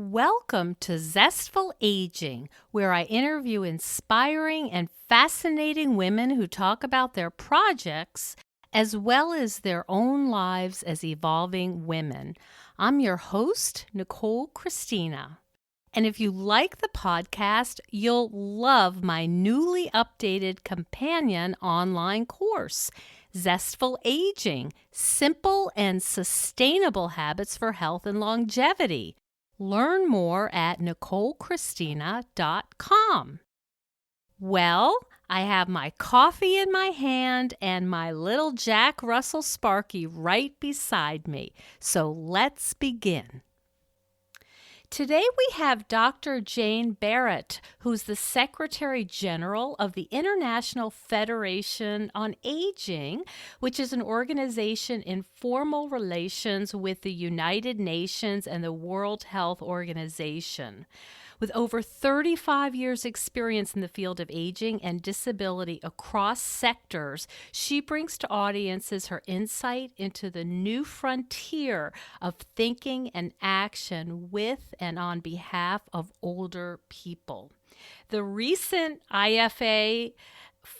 Welcome to Zestful Aging, where I interview inspiring and fascinating women who talk about their projects as well as their own lives as evolving women. I'm your host, Nicole Christina. And if you like the podcast, you'll love my newly updated companion online course, Zestful Aging, Simple and Sustainable Habits for Health and Longevity. Learn more at NicoleChristina.com. Well, I have my coffee in my hand and my little Jack Russell Sparky right beside me. So let's begin. Today we have Dr. Jane Barratt, who's the Secretary General of the International Federation on Aging, which is an organization in formal relations with the United Nations and the World Health Organization. With over 35 years' experience in the field of aging and disability across sectors, she brings to audiences her insight into the new frontier of thinking and action with and on behalf of older people. The recent IFA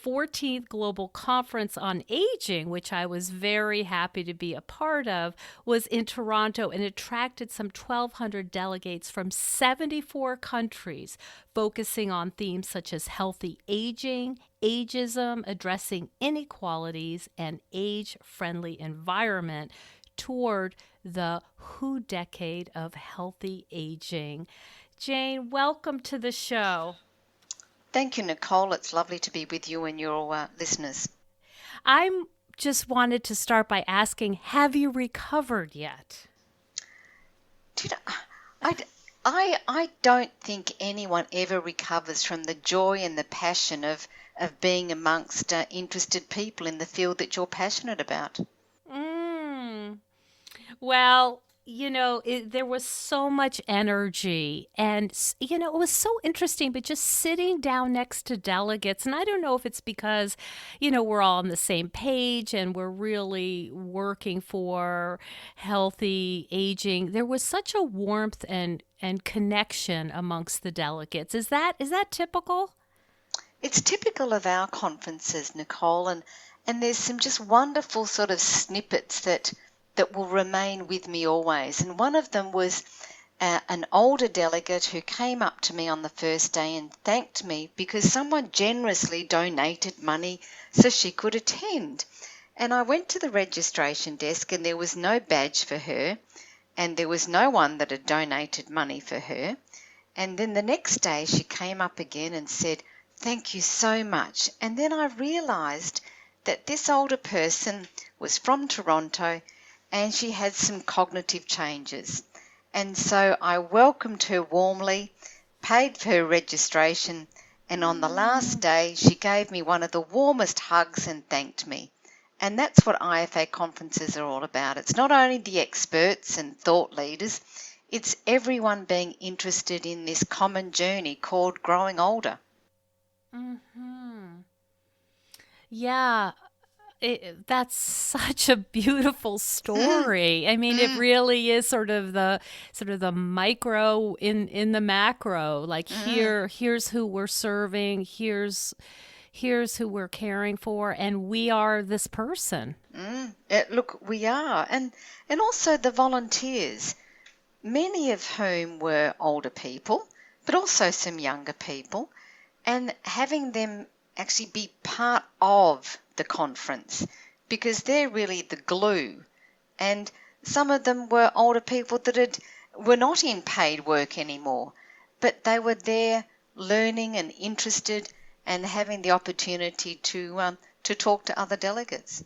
14th Global Conference on Aging, which I was very happy to be a part of, was in Toronto and attracted some 1,200 delegates from 74 countries, focusing on themes such as healthy aging, ageism, addressing inequalities, and age-friendly environment toward the WHO decade of healthy aging. Jane, welcome to the show. Thank you, Nicole. It's lovely to be with you and your listeners. I just wanted to start by asking, have you recovered yet? I don't think anyone ever recovers from the joy and the passion of being amongst interested people in the field that you're passionate about. Well, there was so much energy and, it was so interesting, but just sitting down next to delegates, and I don't know if it's because, we're all on the same page and we're really working for healthy aging. There was such a warmth and connection amongst the delegates. Is that typical? It's typical of our conferences, Nicole, and there's some just wonderful sort of snippets that will remain with me always. And one of them was an older delegate who came up to me on the first day and thanked me because someone generously donated money so she could attend. And I went to the registration desk and there was no badge for her and there was no one that had donated money for her. And then the next day she came up again and said, "Thank you so much." And then I realised that this older person was from Toronto and she had some cognitive changes. And so I welcomed her warmly, paid for her registration, and on the last day she gave me one of the warmest hugs and thanked me. And that's what IFA conferences are all about. It's not only the experts and thought leaders, it's everyone being interested in this common journey called growing older. Yeah. That's such a beautiful story. I mean, it really is sort of the micro in the macro. Like here's who we're serving. Here's who we're caring for, and we are this person. Look, we are, and also the volunteers, many of whom were older people, but also some younger people, and having them actually be part of the conference because they're really the glue. And some of them were older people that were not in paid work anymore, but they were there learning and interested and having the opportunity to talk to other delegates.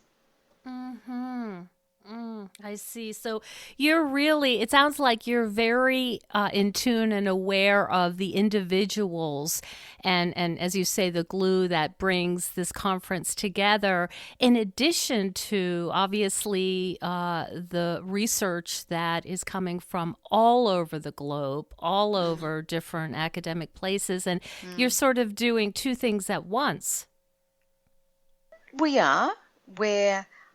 I see. So it sounds like you're very in tune and aware of the individuals and as you say, the glue that brings this conference together, in addition to, obviously, the research that is coming from all over the globe, all over different academic places. And you're sort of doing two things at once. We're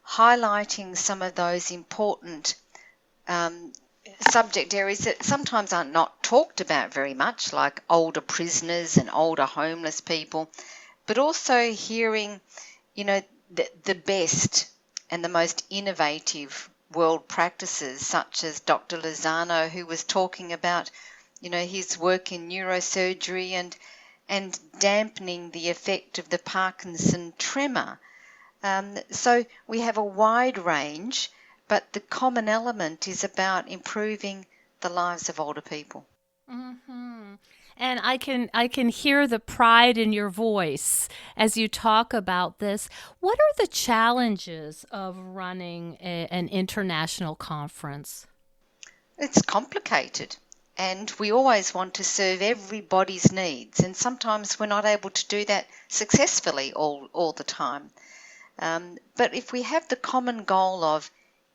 highlighting some of those important subject areas that sometimes are not talked about very much, like older prisoners and older homeless people, but also hearing, the best and the most innovative world practices, such as Dr. Lozano, who was talking about, his work in neurosurgery and dampening the effect of the Parkinson tremor. So we have a wide range, but the common element is about improving the lives of older people. Hmm. And I can hear the pride in your voice as you talk about this. What are the challenges of running an international conference? It's complicated, and we always want to serve everybody's needs, and sometimes we're not able to do that successfully all the time. But if we have the common goal of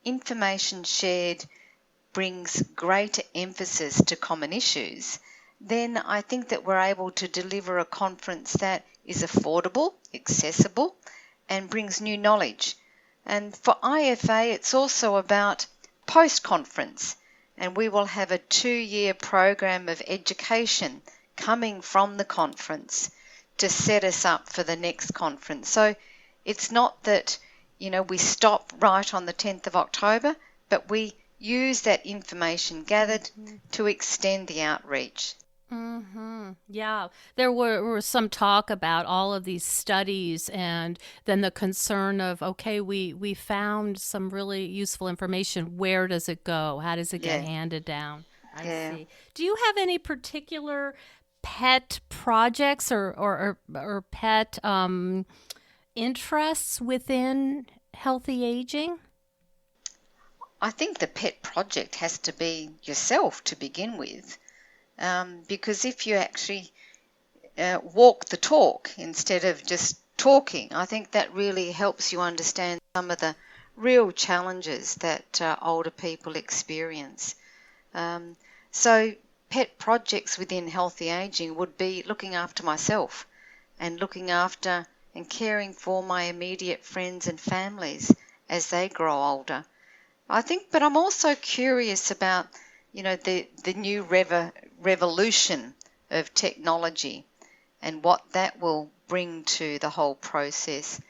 information shared brings greater emphasis to common issues, then I think that we're able to deliver a conference that is affordable, accessible, and brings new knowledge. And for IFA, it's also about post-conference, and we will have a 2-year program of education coming from the conference to set us up for the next conference. So it's not that, we stop right on the 10th of October, but we use that information gathered to extend the outreach. Yeah, there were some talk about all of these studies, and then the concern of, okay, we found some really useful information. Where does it go? How does it get Yeah, handed down? I yeah. see. Do you have any particular pet projects or pet interests within healthy aging? I think the pet project has to be yourself to begin with, because if you actually walk the talk instead of just talking, I think that really helps you understand some of the real challenges that older people experience. Um, so, pet projects within healthy aging would be looking after myself and looking after and caring for my immediate friends and families as they grow older. I think, but I'm also curious about, the new revolution of technology and what that will bring to the whole process.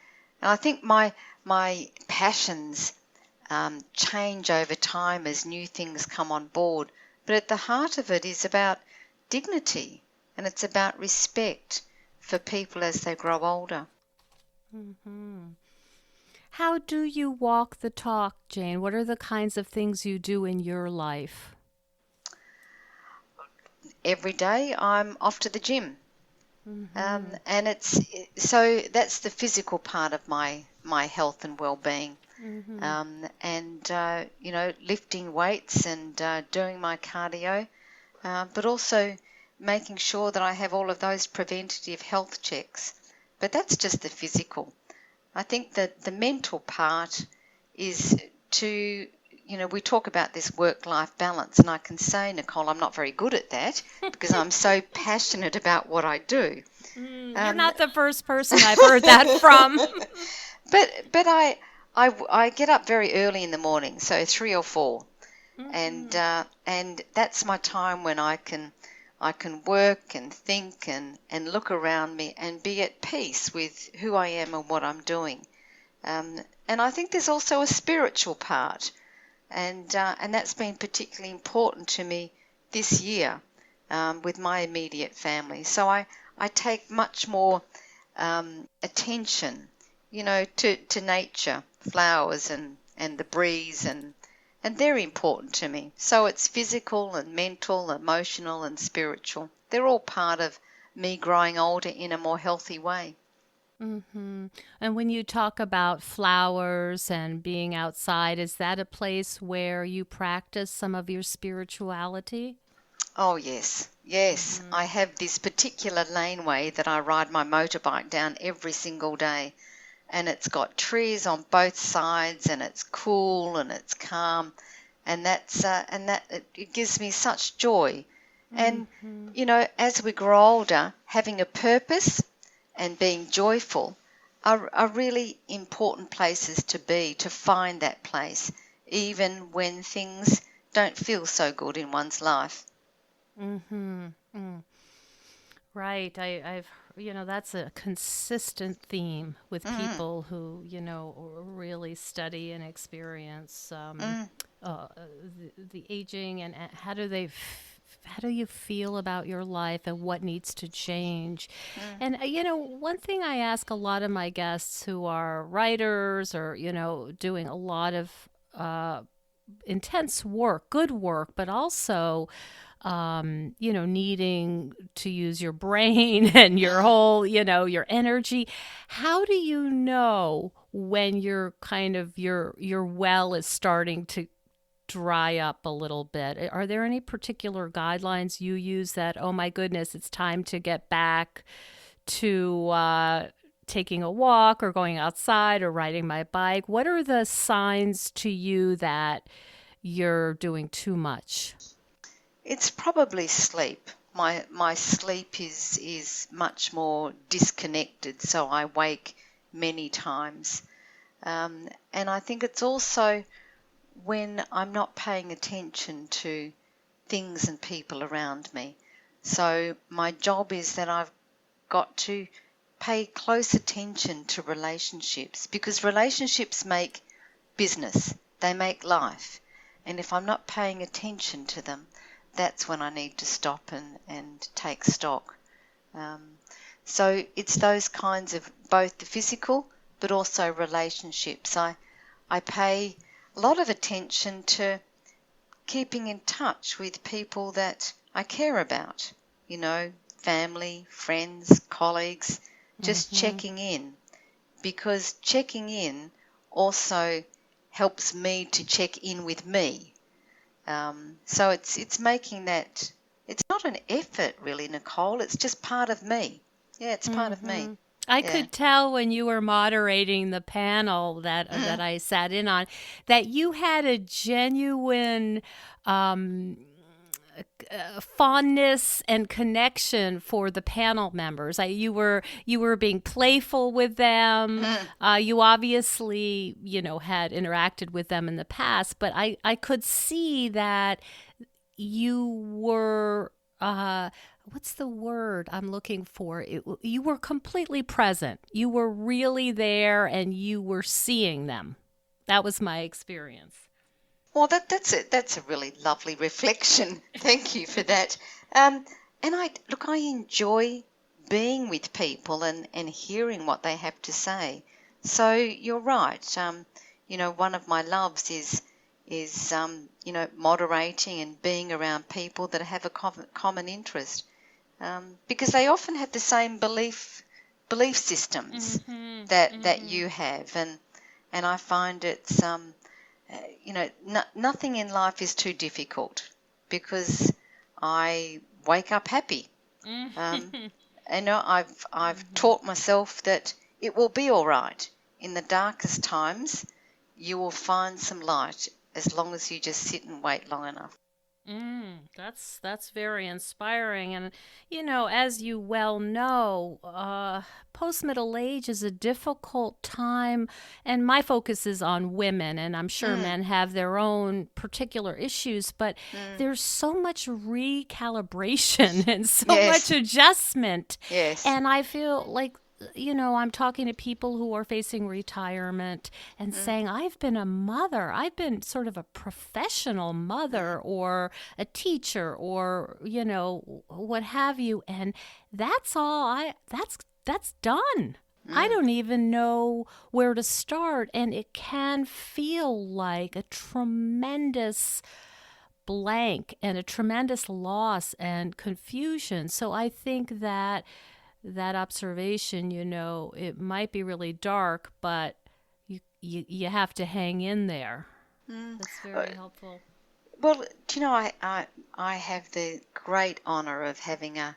And I think my passions change over time as new things come on board. But at the heart of it is about dignity, and it's about respect for people as they grow older. How do you walk the talk, Jane? What are the kinds of things you do in your life? Every day I'm off to the gym. Mm-hmm. And it's so that's the physical part of my health and well-being, Mm-hmm. and lifting weights and doing my cardio, but also making sure that I have all of those preventative health checks. But that's just the physical. I think that the mental part is to, we talk about this work-life balance, and I can say, Nicole, I'm not very good at that because I'm so passionate about what I do. You're Um, not the first person I've heard that from. but I get up very early in the morning, so 3 or 4, Mm-hmm. and that's my time when I can work and think and look around me and be at peace with who I am and what I'm doing. And I think there's also a spiritual part, and that's been particularly important to me this year, with my immediate family. So I take much more attention, to nature, flowers and the breeze, and they're important to me. So it's physical and mental, emotional and spiritual. They're all part of me growing older in a more healthy way. Mm-hmm. And when you talk about flowers and being outside, is that a place where you practice some of your spirituality? Oh, yes. Yes. Mm-hmm. I have this particular laneway that I ride my motorbike down every single day, and it's got trees on both sides, and it's cool and it's calm, and it gives me such joy. And Mm-hmm. as we grow older, having a purpose and being joyful are really important places to be, to find that place, even when things don't feel so good in one's life. Mm-hmm. Mm. Right. I've, that's a consistent theme with Mm, people who, really study and experience mm, uh, the aging and how do you feel about your life and what needs to change. mm, And, one thing I ask a lot of my guests who are writers or, doing a lot of intense work, good work, but also needing to use your brain and your mm. whole, your energy. How do you know when you're kind of your well is starting to dry up a little bit? Are there any particular guidelines you use that, oh my goodness, it's time to get back to taking a walk or going outside or riding my bike? What are the signs to you that you're doing too much? It's probably sleep. My sleep is much more disconnected, so I wake many times. And I think it's also when I'm not paying attention to things and people around me. So my job is that I've got to pay close attention to relationships, because relationships make business, they make life. And if I'm not paying attention to them, that's when I need to stop and take stock. Um, so it's those kinds of both the physical but also relationships. I pay a lot of attention to keeping in touch with people that I care about, family, friends, colleagues, just Mm-hmm. checking in, because checking in also helps me to check in with me. So it's making that, it's not an effort really, Nicole, it's just part of me. Yeah, it's part of me. Mm-hmm. I Yeah. could tell when you were moderating the panel that Mm, I sat in on that you had a genuine um, fondness and connection for the panel members. You were being playful with them. mm. You obviously had interacted with them in the past, but I could see that you were what's the word I'm looking for? You were completely present. You were really there and you were seeing them. That was my experience. Well, that's a really lovely reflection. Thank you for that. Um, and I enjoy being with people and hearing what they have to say. So you're right. One of my loves is moderating and being around people that have a common interest, because they often have the same belief systems Mm-hmm. that Mm-hmm. you have, and I find it's nothing in life is too difficult, because I wake up happy. Um, Mm-hmm. I've taught myself that it will be all right. In the darkest times, you will find some light as long as you just sit and wait long enough. That's very inspiring, and as you well know, post middle age is a difficult time, and my focus is on women, and I'm sure Mm, men have their own particular issues, but mm, there's so much recalibration and so much yes, adjustment, yes. and I feel like I'm talking to people who are facing retirement and Mm, saying, I've been a mother. I've been sort of a professional mm, mother or a teacher or, what have you. And that's done. I mm, don't even know where to start. And it can feel like a tremendous blank and a tremendous loss and confusion. So I think that observation, it might be really dark, but you have to hang in there. mm. That's Uh, very helpful. Well, do you know, I have the great honour of having a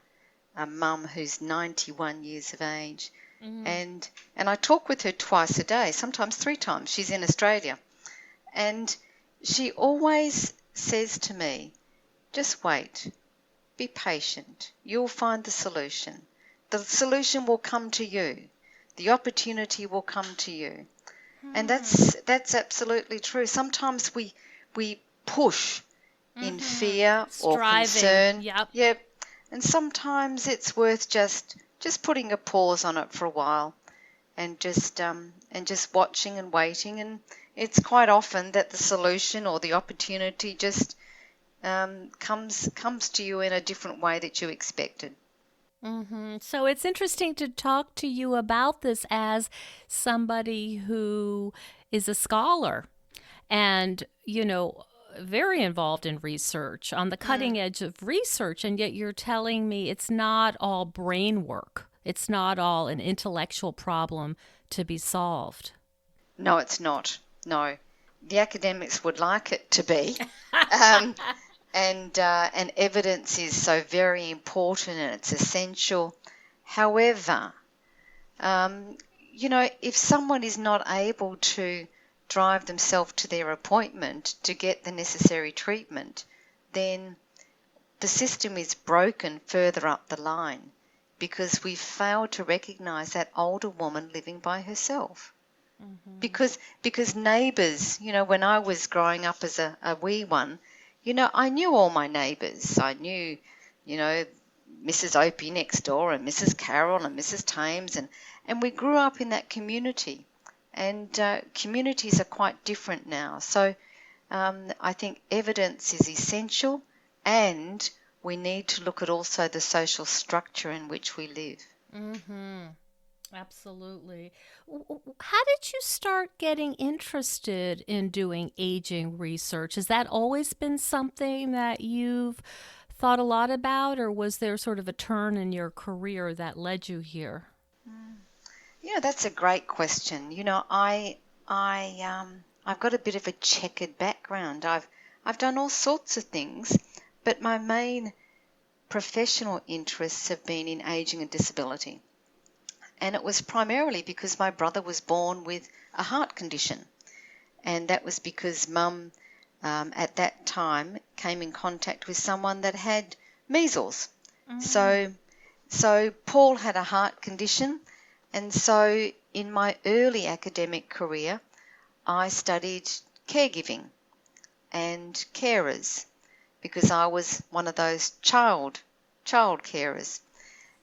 mum who's 91 years of age, Mm. and I talk with her twice a day, sometimes three times. She's in Australia, and she always says to me, just wait, be patient, you'll find the solution. The solution will come to you. The opportunity will come to you. And Hmm. that's absolutely true. Sometimes we push, in fear or Striving. concern. Yep. Yep. And sometimes it's worth just putting a pause on it for a while and just watching and waiting. And it's quite often that the solution or the opportunity just comes to you in a different way that you expected. So it's interesting to talk to you about this as somebody who is a scholar and, very involved in research, on the cutting edge of research, and yet you're telling me it's not all brain work. It's not all an intellectual problem to be solved. No, it's not. No, the academics would like it to be, um, and evidence is so very important and it's essential. However, um, if someone is not able to drive themselves to their appointment to get the necessary treatment, then the system is broken further up the line because we've failed to recognise that older woman living by herself. Because neighbours, when I was growing up as a wee one, I knew all my neighbours. I knew, Mrs. Opie next door and Mrs. Carroll and Mrs. Thames, and we grew up in that community. And communities are quite different now. So I think evidence is essential, and we need to look at also the social structure in which we live. Absolutely. How did you start getting interested in doing aging research? Has that always been something that you've thought a lot about, or was there sort of a turn in your career that led you here? That's a great question. I've got a bit of a checkered background. I've done all sorts of things, but my main professional interests have been in aging and disability. And it was primarily because my brother was born with a heart condition. And that was because Mum, at that time, came in contact with someone that had measles. So Paul had a heart condition. And so in my early academic career, I studied caregiving and carers because I was one of those child carers.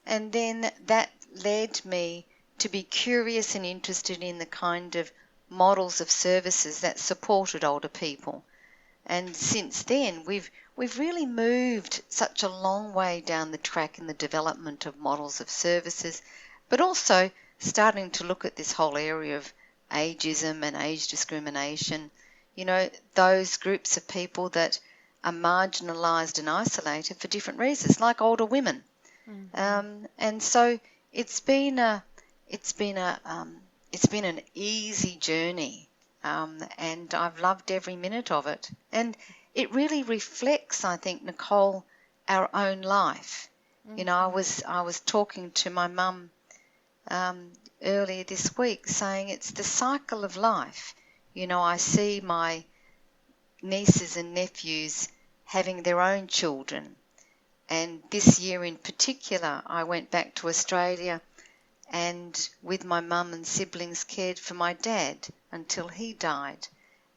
And then that led me to be curious and interested in the kind of models of services that supported older people. And since then, we've really moved such a long way down the track in the development of models of services, but also starting to look at this whole area of ageism and age discrimination, those groups of people that are marginalised and isolated for different reasons, like older women. And so it's been an easy journey, and I've loved every minute of it. And it really reflects, I think, Nicole, our own life. I was talking to my mum earlier this week, saying it's the cycle of life. I see my nieces and nephews having their own children. And this year in particular, I went back to Australia and with my mum and siblings cared for my dad until he died.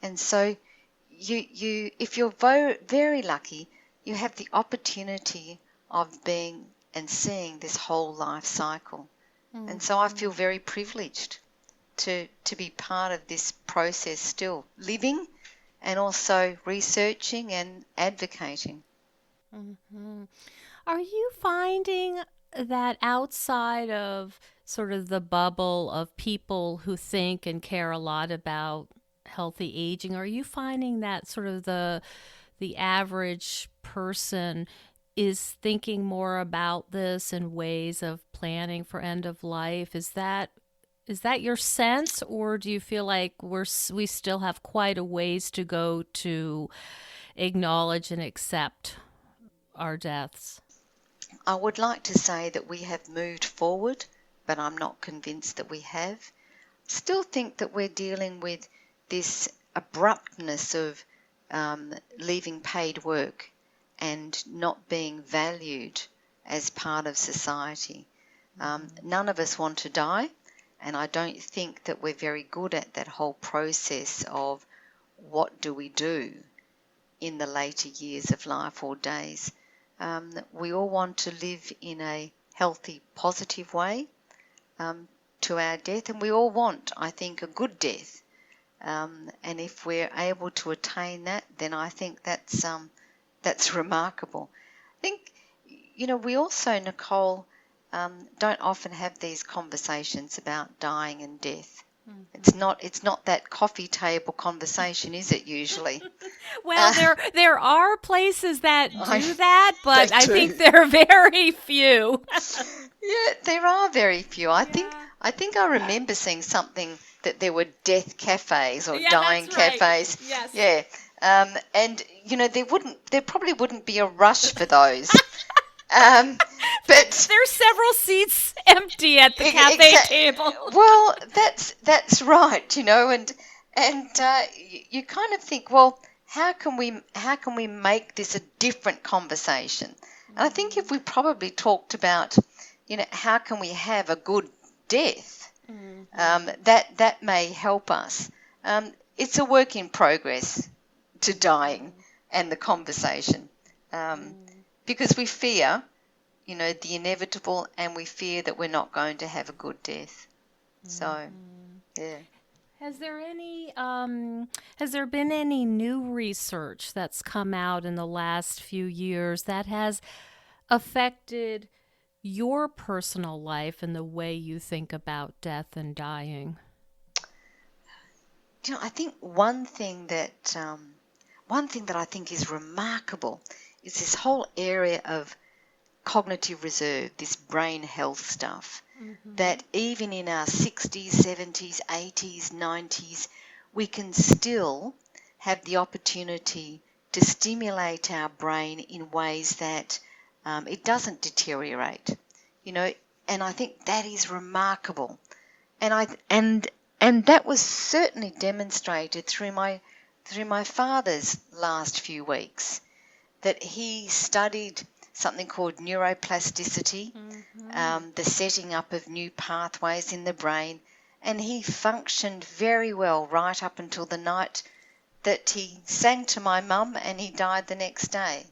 And so if you're very lucky, you have the opportunity of being and seeing this whole life cycle. And so I feel very privileged to be part of this process still, living and also researching and advocating. Are you finding that outside of sort of the bubble of people who think and care a lot about healthy aging, are you finding that sort of the average person is thinking more about this in ways of planning for end of life? Is that your sense, or do you feel like we still have quite a ways to go to acknowledge and accept our deaths? I would like to say that we have moved forward, but I'm not convinced that we have. Still think that we're dealing with this abruptness of leaving paid work and not being valued as part of society. None of us want to die, and I don't think that we're very good at that whole process of what do we do. in the later years of life or days. We all want to live in a healthy, positive way to our death, and we all want, I think, a good death. And if we're able to attain that, then I think that's remarkable. I think, we also, Nicole, don't often have these conversations about dying and death. Mm-hmm. It's not that coffee table conversation, is it, usually? Well, there are places that do that, but I think there are very few. Yeah, there are very few. I think I remember seeing something that there were death cafes or dying cafes. Right. Yes. Yeah. And there probably wouldn't be a rush for those. But there's several seats empty at the cafe table. Well, that's right, and you kind of think, well, how can we make this a different conversation? And I think if we probably talked about, how can we have a good death, that may help us. It's a work in progress to dying and the conversation, because we fear, the inevitable, and we fear that we're not going to have a good death. So, yeah. Has there been any new research that's come out in the last few years that has affected your personal life and the way you think about death and dying? I think one thing that I think is remarkable is this whole area of cognitive reserve, this brain health stuff, that even in our 60s, 70s, 80s, 90s, we can still have the opportunity to stimulate our brain in ways that it doesn't deteriorate, and I think that is remarkable. And that was certainly demonstrated through my father's last few weeks, that he studied something called neuroplasticity, the setting up of new pathways in the brain, and he functioned very well right up until the night that he sang to my mum and he died the next day.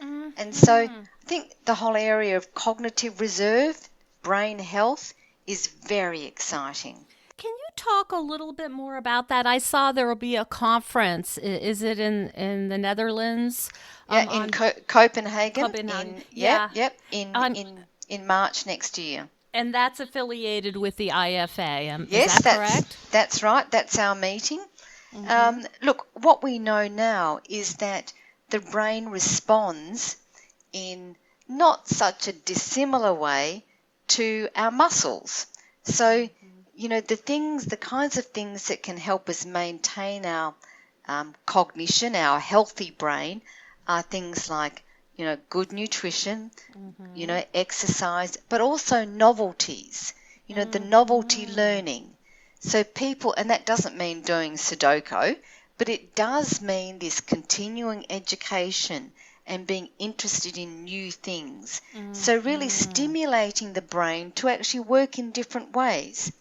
And so I think the whole area of cognitive reserve, brain health, is very exciting. Can you talk a little bit more about that? I saw there will be a conference. Is it in the Netherlands? Yeah, in Copenhagen. Copenhagen. In March next year. And that's affiliated with the IFA. Yes, is that correct? That's right. That's our meeting. Look, what we know now is that the brain responds in not such a dissimilar way to our muscles. So, the kinds of things that can help us maintain our cognition, our healthy brain, are things like, good nutrition, exercise, but also novelties, the novelty learning. So people, and that doesn't mean doing Sudoku, but it does mean this continuing education and being interested in new things. So really stimulating the brain to actually work in different ways.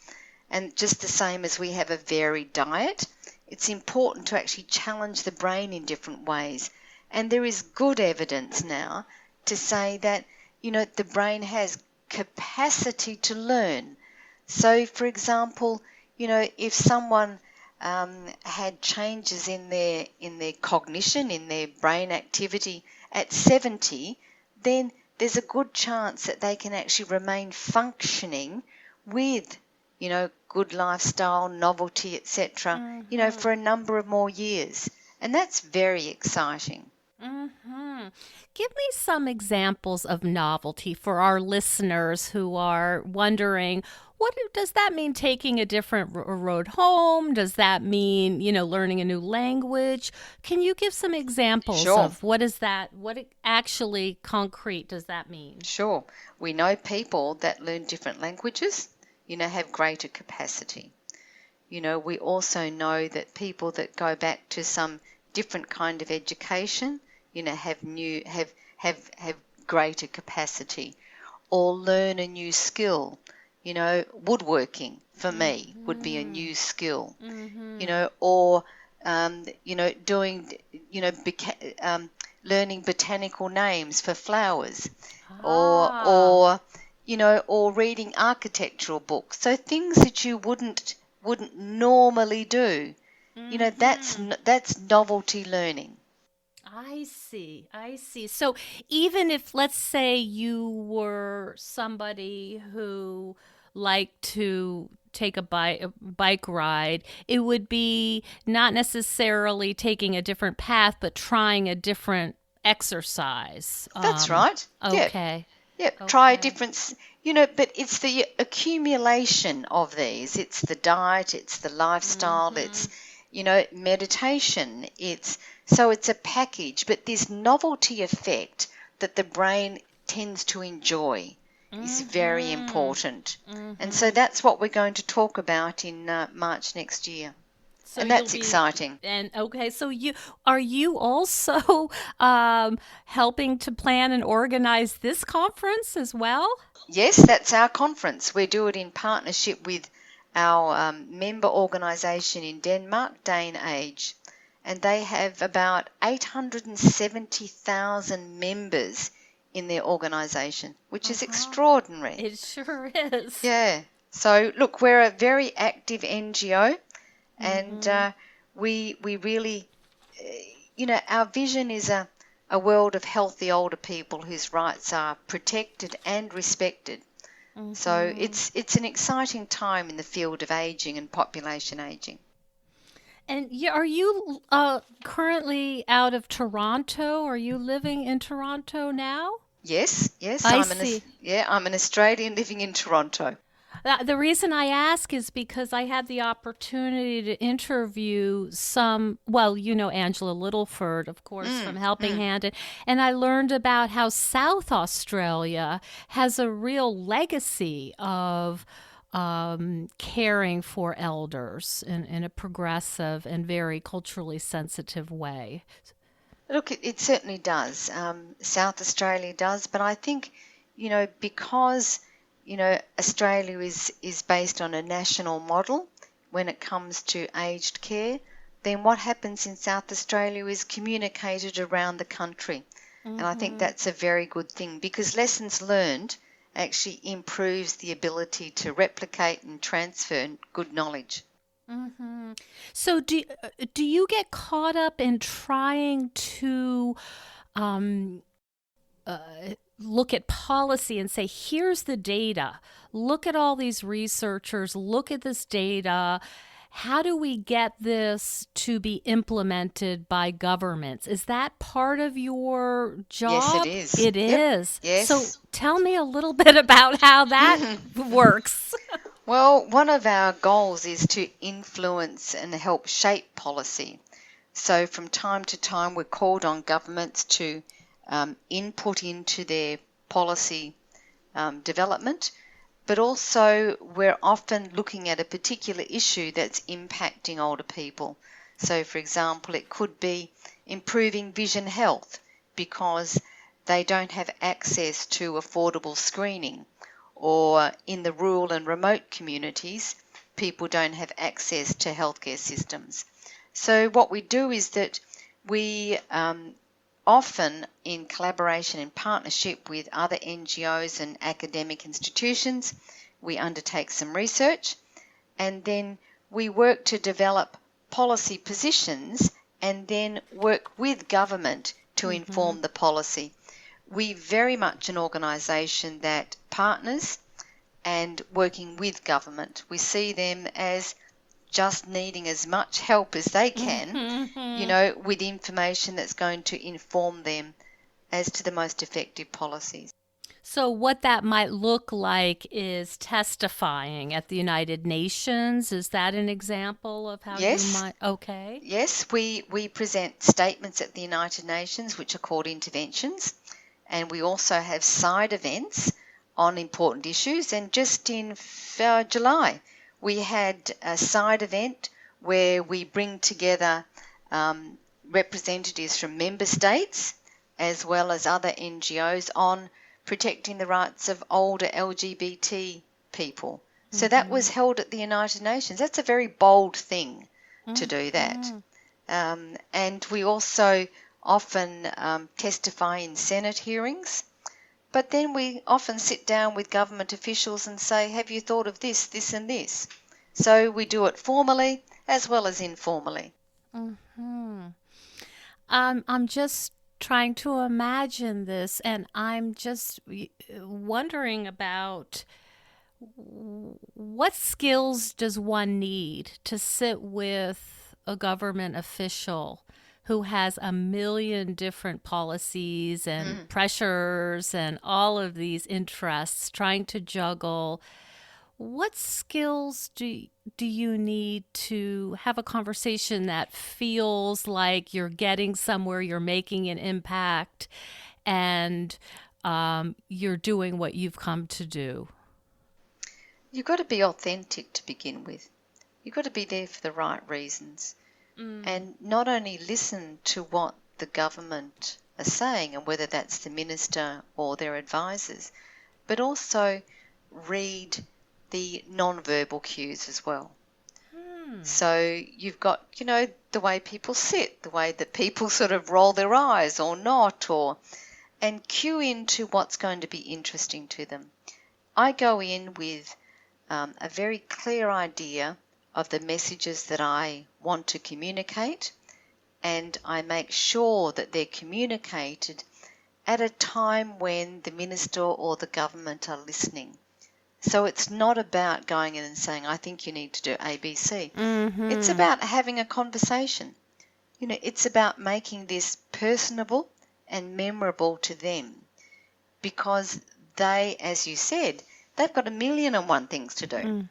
And just the same as we have a varied diet, it's important to actually challenge the brain in different ways. And there is good evidence now to say that, the brain has capacity to learn. So, for example, if someone had changes in their cognition, in their brain activity at 70, then there's a good chance that they can actually remain functioning with, good lifestyle, novelty, etc., for a number of more years. And that's very exciting. Give me some examples of novelty for our listeners who are wondering, what does that mean, taking a different road home? Does that mean, learning a new language? Can you give some examples of what actually concrete does that mean? Sure. We know people that learn different languages, have greater capacity. We also know that people that go back to some different kind of education, have greater capacity, or learn a new skill. Woodworking for me would be a new skill. Or doing, learning botanical names for flowers, or Ah. or or reading architectural books. So things that you wouldn't normally do. Mhm. That's novelty learning. I see. I see. So even if, let's say, you were somebody who liked to take a bike ride, it would be not necessarily taking a different path, but trying a different exercise. That's right. Yeah. Okay. Yeah, try a Okay. different, but it's the accumulation of these. It's the diet, it's the lifestyle, it's, Mhm. meditation. It's a package, but this novelty effect that the brain tends to enjoy is very Mhm. important. And so Mhm. that's what we're going to talk about in March next year. So And you'll that's be exciting. and okay, so you also helping to plan and organize this conference as well? Yes, that's our conference. We do it in partnership with our member organisation in Denmark, Dane Age, and they have about 870,000 members in their organisation, which is Uh-huh. extraordinary. It sure is. Yeah. So look, we're a very active NGO, and Mhm. we really, our vision is a world of healthy older people whose rights are protected and respected. So Mhm. it's an exciting time in the field of aging and population aging. And are you currently out of Toronto? Are you living in Toronto now? Yes, yes, I see. I'm an Australian living in Toronto. The reason I ask is because I had the opportunity to interview well, Angela Littleford, of course, from Mm, Helping mm. Hand, and I learned about how South Australia has a real legacy of caring for elders in a progressive and very culturally sensitive way. Look, it certainly does. South Australia does, but I think, because, Australia is based on a national model when it comes to aged care, then what happens in South Australia is communicated around the country. And I think Mm-hmm. that's a very good thing because lessons learned actually improves the ability to replicate and transfer good knowledge. Mm-hmm. So do you get caught up in trying to um, uh, look at policy and say, here's the data. Look at all these researchers. Look at this data. How do we get this to be implemented by governments? Is that part of your Yes, it job? is. It Yep. is. So Yes. tell me a little bit about how that works. Well, one of our goals is to influence and help shape policy. So, from time to time, we're called on governments to input into their policy development, but also we're often looking at a particular issue that's impacting older people. So, for example, it could be improving vision health because they don't have access to affordable screening, or in the rural and remote communities, people don't have access to healthcare systems. So, what we do is that we often in collaboration and partnership with other NGOs and academic institutions, we undertake some research and then we work to develop policy positions and then work with government to Mm-hmm. inform the policy. We very much an organisation that partners and working with government. We see them as just needing as much help as they can, Mm-hmm. with information that's going to inform them as to the most effective policies. So, what that might look like is testifying at the United Nations. Is that an example of how you Yes, might? Okay. yes, we present statements at the United Nations, which are called interventions, and we also have side events on important issues. And just in July, we had a side event where we bring together representatives from member states as well as other NGOs on protecting the rights of older LGBT people. So that Mm-hmm. was held at the United Nations. That's a very bold thing to do that. Mm-hmm. And we also often testify in Senate hearings. But then we often sit down with government officials and say, have you thought of this, this and this? So we do it formally as well as informally. Hmm. I'm just trying to imagine this, and I'm just wondering about what skills does one need to sit with a government official who has a million different policies and pressures and all of these interests trying to juggle. What skills do you need to have a conversation that feels like you're getting somewhere, you're making an impact, and you're doing what you've come to do? You've got to be authentic to begin with. You've got to be there for the right reasons. And not only listen to what the government are saying and whether that's the minister or their advisors, but also read the non-verbal cues as well. So you've got, the way people sit, the way that people sort of roll their eyes or not, and cue into what's going to be interesting to them. I go in with a very clear idea of the messages that I want to communicate, and I make sure that they're communicated at a time when the minister or the government are listening. So it's not about going in and saying, I think you need to do ABC. It's about having a conversation. It's about making this personable and memorable to them, because they, as you said, they've got 1,000,001 things to do.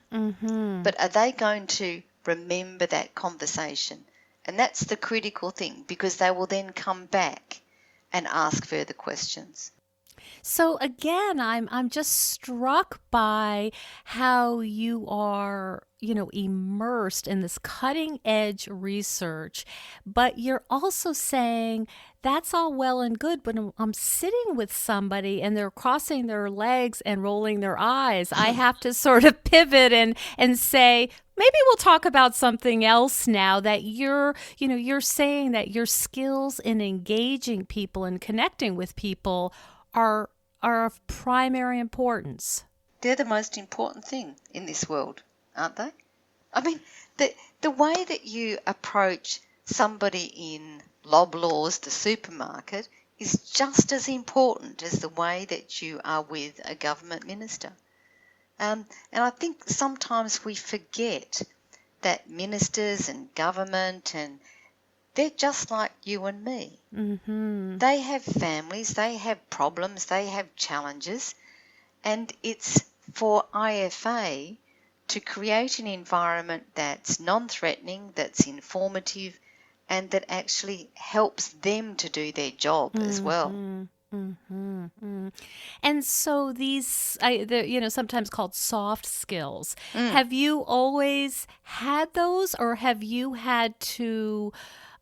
But are they going to remember that conversation? And that's the critical thing, because they will then come back and ask further questions. So again, I'm just struck by how you are, immersed in this cutting edge research, but you're also saying that's all well and good, but I'm sitting with somebody and they're crossing their legs and rolling their eyes. I have to sort of pivot and say, maybe we'll talk about something else now. That you're saying that your skills in engaging people and connecting with people are of primary importance. They're the most important thing in this world, aren't they? I mean, the way that you approach somebody in Loblaws, the supermarket, is just as important as the way that you are with a government minister. And I think sometimes we forget that ministers and government, and they're just like you and me. They have families, they have problems, they have challenges, and it's for IFA to create an environment that's non-threatening, that's informative, and that actually helps them to do their job as well. And so these, sometimes called soft skills. Have you always had those, or have you had to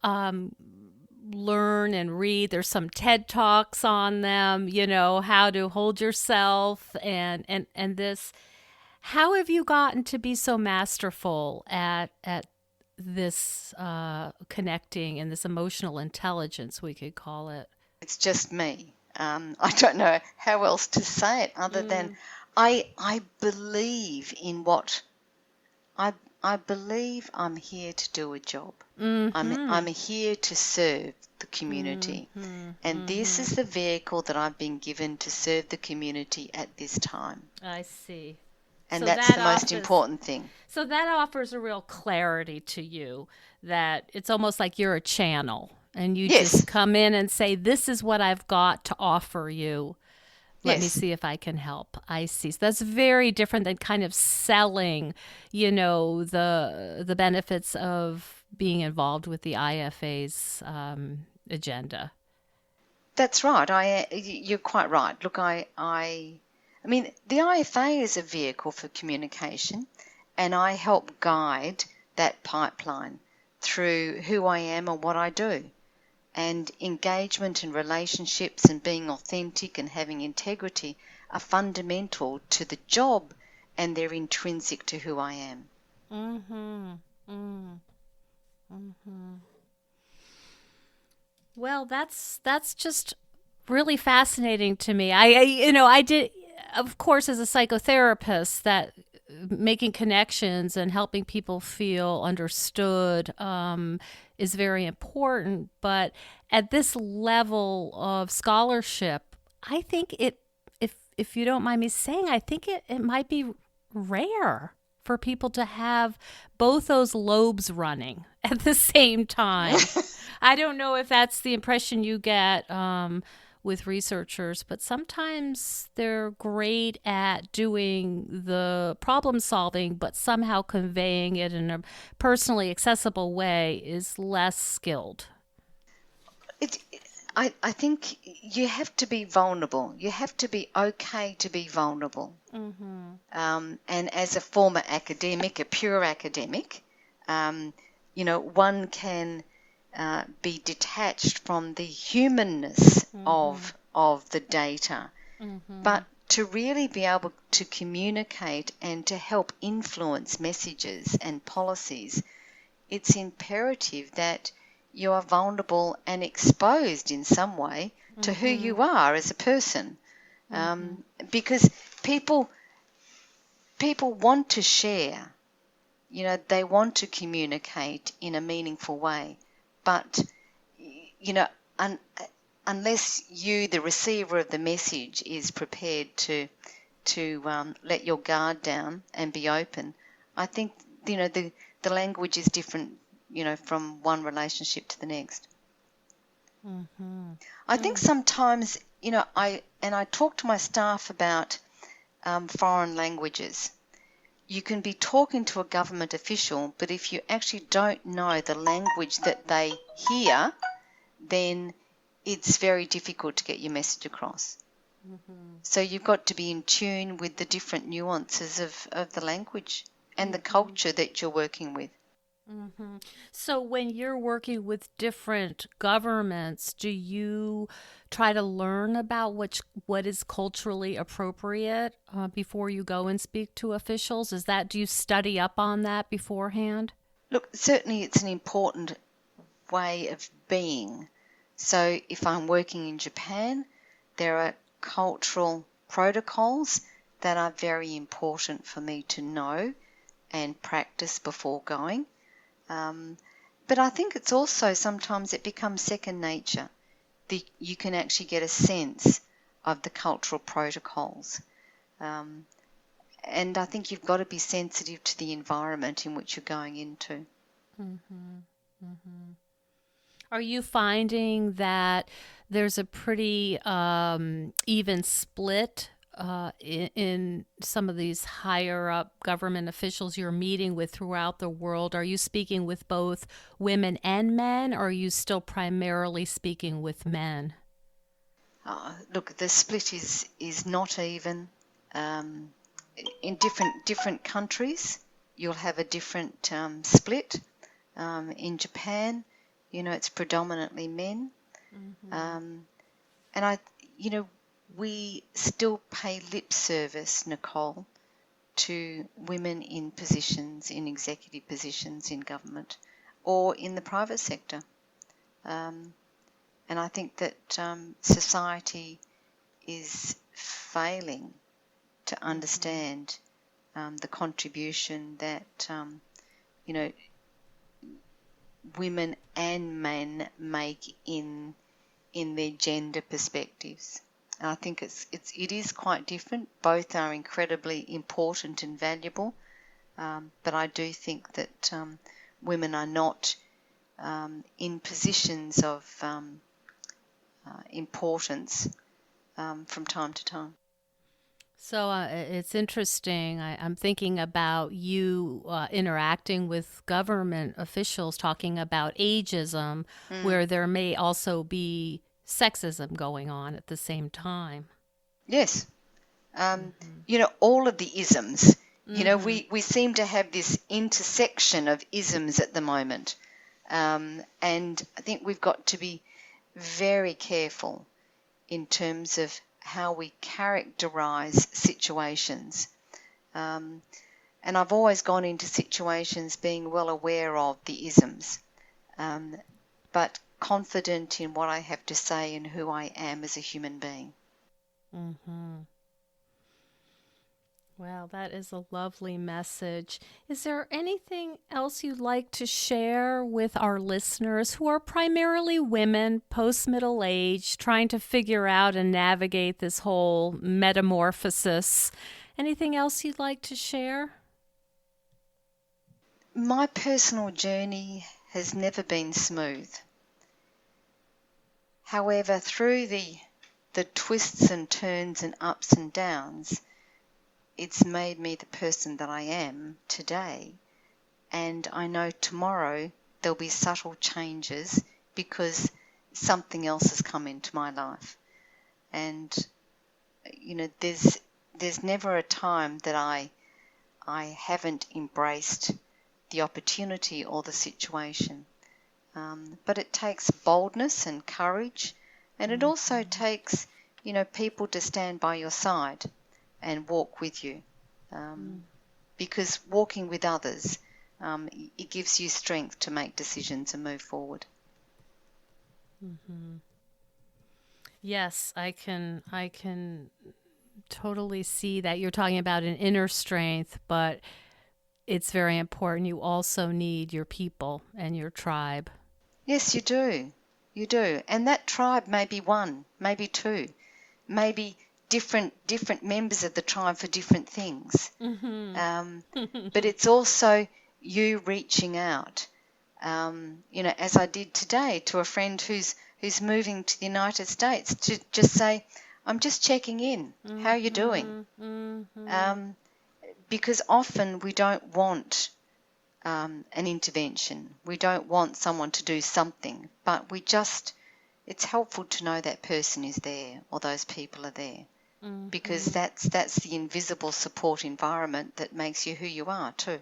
learn and read? There's some TED Talks on them, how to hold yourself and this. How have you gotten to be so masterful at this connecting and this emotional intelligence, we could call it? It's just me. I don't know how else to say it other than I believe in what I believe I'm here to do a job. I'm here to serve the community. And this is the vehicle that I've been given to serve the community at this time. I see. And So that's that the most offers- important thing. So that offers a real clarity to you, that it's almost like you're a channel and you Yes. just come in and say, this is what I've got to offer you. Let me Yes. see if I can help. I see. So that's very different than kind of selling, the benefits of being involved with the IFA's agenda. That's right. You're quite right. Look, I mean, the IFA is a vehicle for communication, and I help guide that pipeline through who I am and what I do. And engagement and relationships and being authentic and having integrity are fundamental to the job, and they're intrinsic to who I am. Well, that's just really fascinating to me. I did, of course, as a psychotherapist, that making connections and helping people feel understood is very important. But at this level of scholarship, I think if you don't mind me saying, I think it might be rare for people to have both those lobes running at the same time. I don't know if that's the impression you get with researchers, but sometimes they're great at doing the problem solving, but somehow conveying it in a personally accessible way is less skilled. It, I think you have to be vulnerable. You have to be okay to be vulnerable. Mm-hmm. And as a former academic, a pure academic, one can be detached from the humanness Mm-hmm. of the data, Mm-hmm. but to really be able to communicate and to help influence messages and policies, it's imperative that you are vulnerable and exposed in some way to who Mm-hmm. you are as a person, Mm-hmm. because people want to share. They want to communicate in a meaningful way, but you know, un, unless you, the receiver of the message, is prepared to let your guard down and be open, I think the language is different, from one relationship to the next. Mm-hmm. I think sometimes, I talk to my staff about foreign languages. You can be talking to a government official, but if you actually don't know the language that they hear, then it's very difficult to get your message across. Mm-hmm. So you've got to be in tune with the different nuances of the language and the Mm-hmm. culture that you're working with. Mm-hmm. So, when you're working with different governments, do you try to learn about what is culturally appropriate before you go and speak to officials? Do you study up on that beforehand? Look, certainly it's an important way of being. So if I'm working in Japan, there are cultural protocols that are very important for me to know and practice before going. Um, but I think it's also sometimes it becomes second nature. You can actually get a sense of the cultural protocols. Um, and I think you've got to be sensitive to the environment in which you're going into. Mm-hmm. Mm-hmm. Are you finding that there's a pretty even split in some of these higher up government officials you're meeting with throughout the world? Are you speaking with both women and men, or are you still primarily speaking with men? Look, the split is not even. Um, in different countries, you'll have a different split. In Japan, it's predominantly men, Mm-hmm. um, and you know, we still pay lip service, Nicole, to women in positions, in executive positions in government, or in the private sector. Um, and I think that society is failing to Mm-hmm. understand the contribution that you know women and men make in their gender perspectives. And I think it is quite different. Both are incredibly important and valuable, but I do think that women are not in positions of importance from time to time. So it's interesting. I'm thinking about you interacting with government officials, talking about ageism, Mm. where there may also be sexism going on at the same time. Yes, Mm-hmm. all of the isms. Mm-hmm. We seem to have this intersection of isms at the moment. And I think we've got to be very careful in terms of how we characterize situations. Um, and I've always gone into situations being well aware of the isms. Um, but confident in what I have to say and who I am as a human being. Mm-hmm. Well, that is a lovely message. Is there anything else you'd like to share with our listeners who are primarily women, post-middle age, trying to figure out and navigate this whole metamorphosis? Anything else you'd like to share? My personal journey has never been smooth. However, through the twists and turns and ups and downs, it's made me the person that I am today. And I know tomorrow there'll be subtle changes because something else has come into my life. And, there's never a time that I haven't embraced the opportunity or the situation. But it takes boldness and courage, and it also takes, people to stand by your side and walk with you. Because walking with others, it gives you strength to make decisions and move forward. Mm-hmm. Yes, I can totally see that. You're talking about an inner strength, but it's very important. You also need your people and your tribe. Yes, you do. You do. And that tribe may be one, maybe two, maybe different members of the tribe for different things. Mm-hmm. But it's also you reaching out, as I did today to a friend who's moving to the United States, to just say, I'm just checking in. How are you doing? Mm-hmm. Because often we don't want an intervention. We don't want someone to do something, but it's helpful to know that person is there or those people are there. Mm-hmm. Because that's the invisible support environment that makes you who you are too.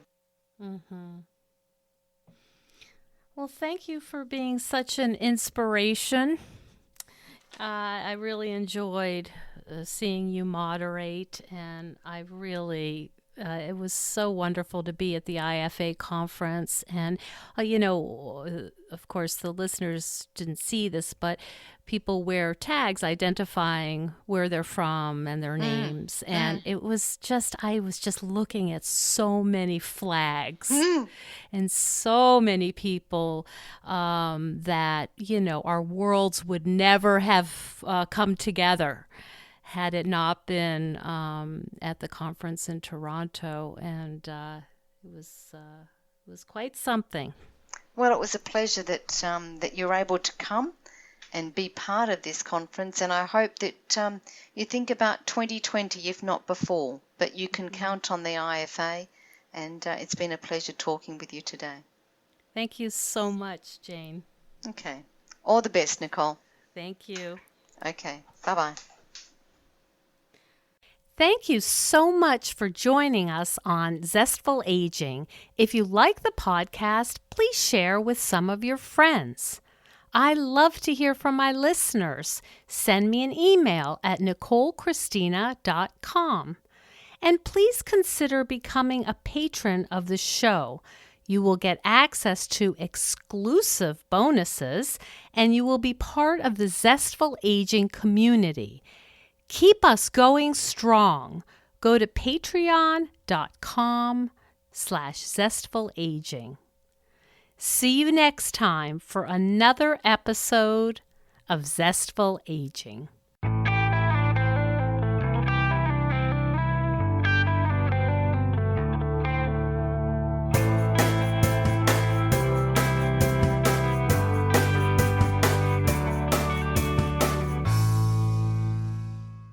Mm-hmm. Well, thank you for being such an inspiration. I really enjoyed seeing you moderate, and it was so wonderful to be at the IFA conference. And, of course, the listeners didn't see this, but people wear tags identifying where they're from and their names. And I was just looking at so many flags and so many people that, our worlds would never have come together had it not been at the conference in Toronto, and it was quite something. Well, it was a pleasure that you're able to come and be part of this conference, and I hope that you think about 2020, if not before, but you can count on the IFA, and it's been a pleasure talking with you today. Thank you so much, Jane. Okay. All the best, Nicole. Thank you. Okay. Bye-bye. Thank you so much for joining us on Zestful Aging. If you like the podcast, please share with some of your friends. I love to hear from my listeners. Send me an email at nicolechristina.com. And please consider becoming a patron of the show. You will get access to exclusive bonuses, and you will be part of the Zestful Aging community. Keep us going strong. Go to patreon.com/zestfulaging. See you next time for another episode of Zestful Aging.